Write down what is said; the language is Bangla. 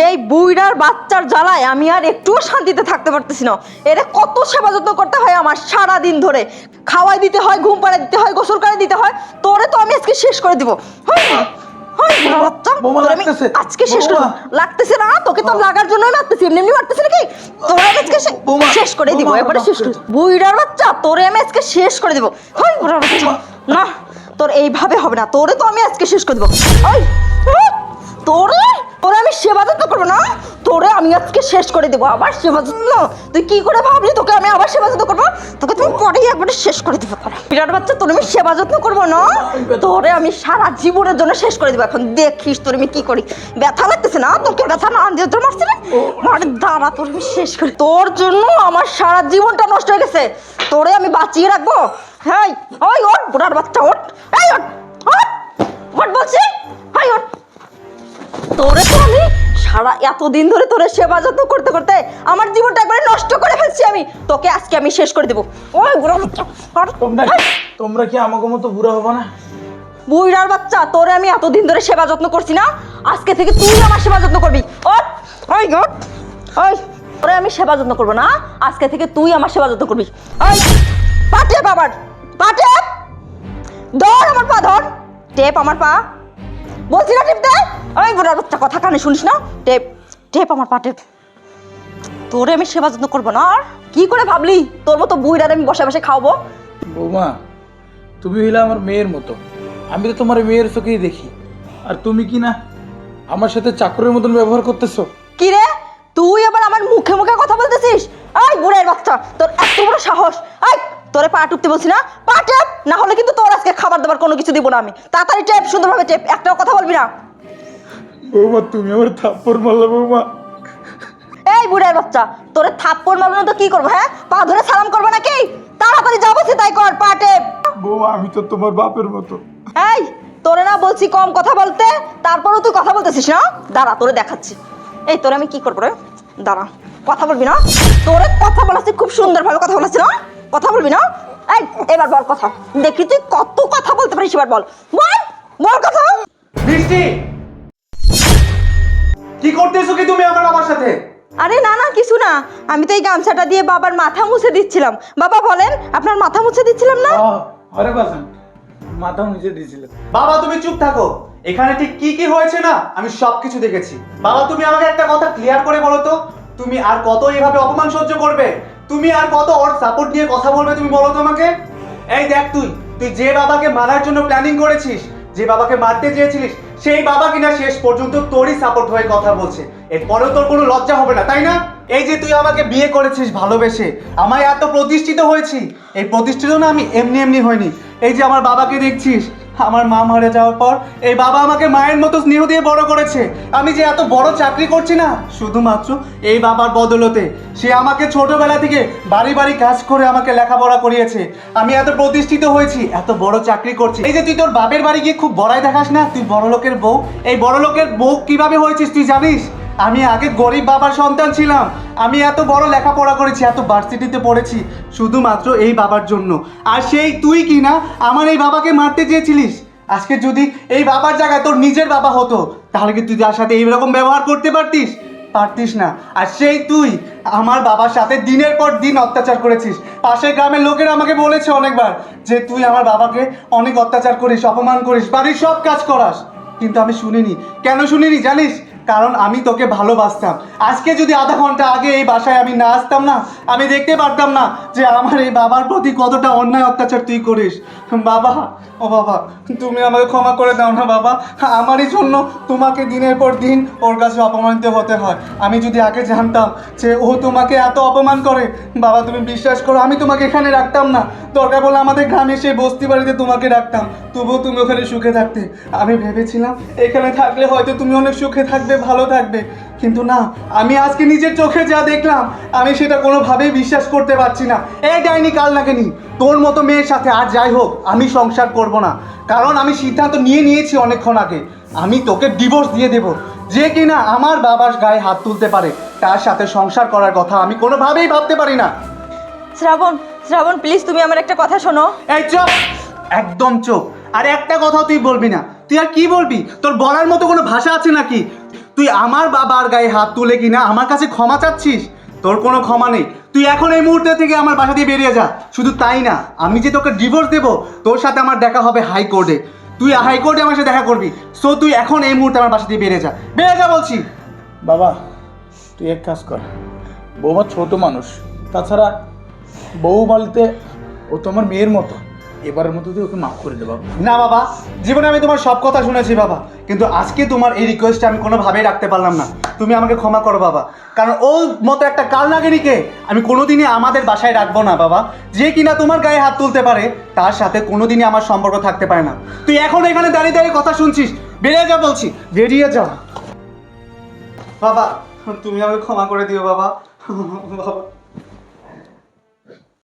এই বুইড়ার বাচ্চার জ্বালায় আমি আর একটুও শান্তিতে থাকতে পারতেছি না। এর কত সেবা যত্ন করতে হয় আমার সারা দিন ধরে, খাওয়াই দিতে হয়, ঘুম পাড়ায় দিতে হয়, গোসল করে দিতে হয়। তোরে তো আমি আজকে শেষ করে দিব। আজকে শেষ করে লাগতেছে না তোকে, তো লাগার জন্যই মারতেছি, এমনি এমনি মারতেছি নাকি? তোরে আমি আজকে শেষ করে দিব, এবারে শেষ করে বুইড়ার বাচ্চা, তোরে আমি আজকে শেষ করে দিব। না তোর এইভাবে হবে না, তোরে তো আমি আজকে শেষ করে দেবো। তোরে তোরে আমি সেবা যত্ন করবো না, তোরে আমি আজকে শেষ করে দেবো। আবার সেবা যত্ন? তুই কি করে ভাবলি তোকে আমি আবার সেবা যত্ন করবো? তোকে তুমি পরেই একবারে শেষ করে দেবো। বিরাট বাচ্চা, তোর আমি সেবা যত্ন করবো না, তোরে আমি সারা জীবনের জন্য শেষ করে দেবো। এখন দেখিস তোর আমি কি করি। ব্যথা লাগতেছে না তোকে? ব্যথা না দিয়ে তোর মারছিলেন, মারে দাঁড়া, তোর আমি শেষ করি। তোর জন্য আমার সারা জীবনটা নষ্ট হয়ে গেছে, তোরে আমি বাঁচিয়ে রাখবো। হ্যাঁ ওই ওঠ বুড়ার বাচ্চা, ওঠ, এই ওঠ, ওঠ, ওঠ বলছি, হাই ওঠ। তোরে তো আমি সারা এতদিন ধরে তোরে সেবা যত্ন করতে করতে আমার জীবনটা একবারে নষ্ট করে ফেলছি আমি। তোকে আজকে আমি শেষ করে দেবো। ওই বুড়া বাচ্চা, তোমরা কি আমাকে মতো বুড়া হবে না? বুইড়ার বাচ্চা, তোরে আমি এতদিন ধরে সেবা যত্ন করছি না, আজকে থেকে তুই আমার সেবা যত্ন করবি। ওঠ, ওই ওঠ, ওই তোরে আমি সেবা যত্ন করবো না, আজকে থেকে তুই আমার সেবা যত্ন করবি। ওই পাটে বাবার পাটে ধর, আমার পা ধর, টেপ আমার পা বলছি না, টেপ দে। ওই বুড়ার বাচ্চা, কথা কানে শুনিস না? টেপ টেপ আমার পা টেপ। তোরে আমি সেবা যত্ন করবো না? আর কি করে ভাবলি তোর মতো বুইড়ার আমি বসে বসে খাওয়াবো? বৌমা, তুমি হইলে আমার মেয়ের মতো, আমি তো তোমার মেয়ের চোখেই দেখি। আর তুমি কি না আমার সাথে চাকরের মতন ব্যবহার করতেছো? কি রে, তুই আবার আমার মুখে মুখে কথা বলতেছিস? এই বুড়ের বাচ্চা, তোর এত বড় সাহস! এই তোরে পা টুকতে বলছি না, পা টেপ, না হলে কিন্তু তোর আজকে খাবার দাবার কোনো কিছু দিব না আমি। তাড়াতাড়ি টেপ, সুন্দরভাবে টেপ, একটাও কথা বলবি না। বৌমা, তুমি আমার থাপ্পড় মারলা বৌমা। এই বুড়ের বাচ্চা, তোরে থাপ্পড় মারবো না তো কি করবো? হ্যাঁ, পা ধরে সালাম করবো নাকি? তাড়াতাড়ি যাবো সে তাই কর, পা টেপ। বৌমা, আমি তো তোমার বাপের মতো। এই তোরে না বলছি কম কথা বলতে, তারপরও তুই কথা বলতেছিস না? দাঁড়া তোরে দেখাচ্ছি। এই তোরে আমি কি করবো রে, দাঁড়া। কথা বলবি না? তোরে কথা বলাচ্ছি, খুব সুন্দরভাবে কথা বলাচ্ছি না? কথা বলবি না? এই এবার বল কথা, দেখি তুই কত কথা বলতে পারিস। এবার বল, বল বল কথা। বৃষ্টি, কি করতেছো কি তুমি আমার বাবার সাথে? আরে না না, কিছু না, আমি তো এই গামছাটা দিয়ে বাবার মাথা মুছে দিচ্ছিলাম। বাবা বলেন, আপনার মাথা মুছে দিচ্ছিলাম না? আরে বাজান, মাথা মুছে দিয়েছিল। বাবা তুমি চুপ থাকো, এখানে ঠিক কি কি হয়েছে না আমি সবকিছু দেখেছি। বাবা তুমি আমাকে একটা কথা ক্লিয়ার করে বলো তো, তুমি আর কত এইভাবে অপমান সহ্য করবে? তুমি আর কত ওর সাপোর্ট নিয়ে কথা বলবে? তুমি বলো তো আমাকে। এই দেখ, তুই তুই যে বাবাকে মারার জন্য প্ল্যানিং করেছিস, যে বাবাকে মারতে চেয়েছিলিস, সেই বাবা কিনা শেষ পর্যন্ত তোরই সাপোর্ট হয়ে কথা বলছে। এরপরেও তোর কোনো লজ্জা হবে না, তাই না? এই যে তুই আমাকে বিয়ে করেছিস ভালোবেসে, আমায় এত প্রতিষ্ঠিত হয়েছি, এই প্রতিষ্ঠিত না আমি এমনি এমনি হয়নি। এই যে আমার বাবাকে দেখছিস, আমার মা মারা যাওয়ার পর এই বাবা আমাকে মায়ের মতো স্নেহ দিয়ে বড় করেছে। আমি যে এত বড় চাকরি করছি না, শুধুমাত্র এই বাবার বদলতে। সে আমাকে ছোটবেলা থেকে বাড়ি বাড়ি কাজ করে আমাকে লেখাপড়া করিয়েছে। আমি এত প্রতিষ্ঠিত হয়েছি, এত বড় চাকরি করছি। এই যে তুই তোর বাপের বাড়ি গিয়ে খুব বড়াই দেখাস না, তুই বড় লোকের বউ। এই বড় লোকের বউ কিভাবে হয়েছিস তুই জানিস? আমি আগে গরিব বাবার সন্তান ছিলাম, আমি এত বড় লেখাপড়া করেছি, এত ভার্সিটিতে পড়েছি শুধুমাত্র এই বাবার জন্য। আর সেই তুই কি না আমার এই বাবাকে মারতে চেয়েছিলিস। আজকে যদি এই বাবার জায়গায় তোর নিজের বাবা হতো, তাহলে কি তুই তার সাথে এইরকম ব্যবহার করতে পারতিস? পারতিস না। আর সেই তুই আমার বাবার সাথে দিনের পর দিন অত্যাচার করেছিস। পাশের গ্রামের লোকেরা আমাকে বলেছে অনেকবার যে তুই আমার বাবাকে অনেক অত্যাচার করিস, অপমান করিস, বাড়ির সব কাজ করাস। কিন্তু আমি শুনিনি। কেন শুনিনি জানিস? কারণ আমি তোকে ভালোবাসতাম। আজকে যদি আধা ঘন্টা আগে এই বাসায় আমি না আসতাম না, আমি দেখতে পারতাম না যে আমার এই বাবার প্রতি কতটা অন্যায় অত্যাচার তুই করিস। বাবা, ও বাবা, তুমি আমাকে ক্ষমা করে দাও না বাবা। আমারই জন্য তোমাকে দিনের পর দিন ওর কাছে অপমানিত হতে হয়। আমি যদি আগে জানতাম যে ও তোমাকে এত অপমান করে, বাবা তুমি বিশ্বাস করো আমি তোমাকে এখানে রাখতাম না। দরকার বলে আমাদের গ্রামে সেই বস্তি বাড়িতে তোমাকে রাখতাম, তবুও তুমি ওখানে সুখে থাকতে। আমি ভেবেছিলাম এখানে থাকলে হয়তো তুমি অনেক সুখে থাকবে, ভালো থাকবে। কিন্তু না, আমি আজকে নিজের চোখে যা দেখলাম আমি সেটা কোনোভাবেই বিশ্বাস করতে পারছি না। এই ডাইনি কাল নাগিনী, তোর মতো মেয়ের সাথে আর যাই হোক আমি সংসার করব না। কারণ আমি সিদ্ধান্ত নিয়ে নিয়েছি অনেকক্ষণ আগে, আমি তোকে ডিভোর্স দিয়ে দেব। যে কিনা আমার বাবার গায়ে হাত তুলতে পারে তার সাথে সংসার করার কথা আমি কোনোভাবেই ভাবতে পারি না। শ্রাবণ, শ্রাবণ প্লিজ তুমি আমার একটা কথা শোনো। এই চুপ, একদম চুপ। আর একটা কথাও তুই বলবি না। তুই আর কি বলবি? তোর বলার মতো কোনো ভাষা আছে নাকি? তুই আমার বাবার গায়ে হাত তুলে কিনা আমার কাছে ক্ষমা চাচ্ছিস? তোর কোনো ক্ষমা নেই। তুই এখন এই মুহূর্তে থেকে আমার বাসা দিয়ে বেরিয়ে যা। শুধু তাই না, আমি যে তোকে ডিভোর্স দেবো, তোর সাথে আমার দেখা হবে হাইকোর্টে। তুই হাইকোর্টে আমার সাথে দেখা করবি। সো তুই এখন এই মুহূর্তে আমার বাসা দিয়ে বেরিয়ে যা, বেরিয়ে যা বলছি। বাবা তুই এক কাজ কর, বৌমা ছোট মানুষ, তাছাড়া বউ বলতে ও তো আমার মেয়ের মতো, এবারের মতো তুই ওকে মাফ করে দে বাবা। না বাবা, জীবনে আমি তোমার সব কথা শুনেছি বাবা, কিন্তু আজকে তোমার এই রিকোয়েস্টটা আমি কোনোভাবেই রাখতে পারলাম না। তুমি আমাকে ক্ষমা করো বাবা, কারণ ওর মতো একটা কালনাগিনীকে আমি কোনোদিনই আমাদের বাসায় রাখবো না বাবা। যে কিনা তোমার গায়ে হাত তুলতে পারে, তার সাথে কোনোদিনই আমার সম্পর্ক থাকতে পারে না। তুই এখন এখানে দাঁড়িয়ে দাঁড়িয়ে কথা শুনছিস? বেরিয়ে যা বলছি, বেরিয়ে যা বাবা। তুমি আমাকে ক্ষমা করে দিও বাবা। বাবা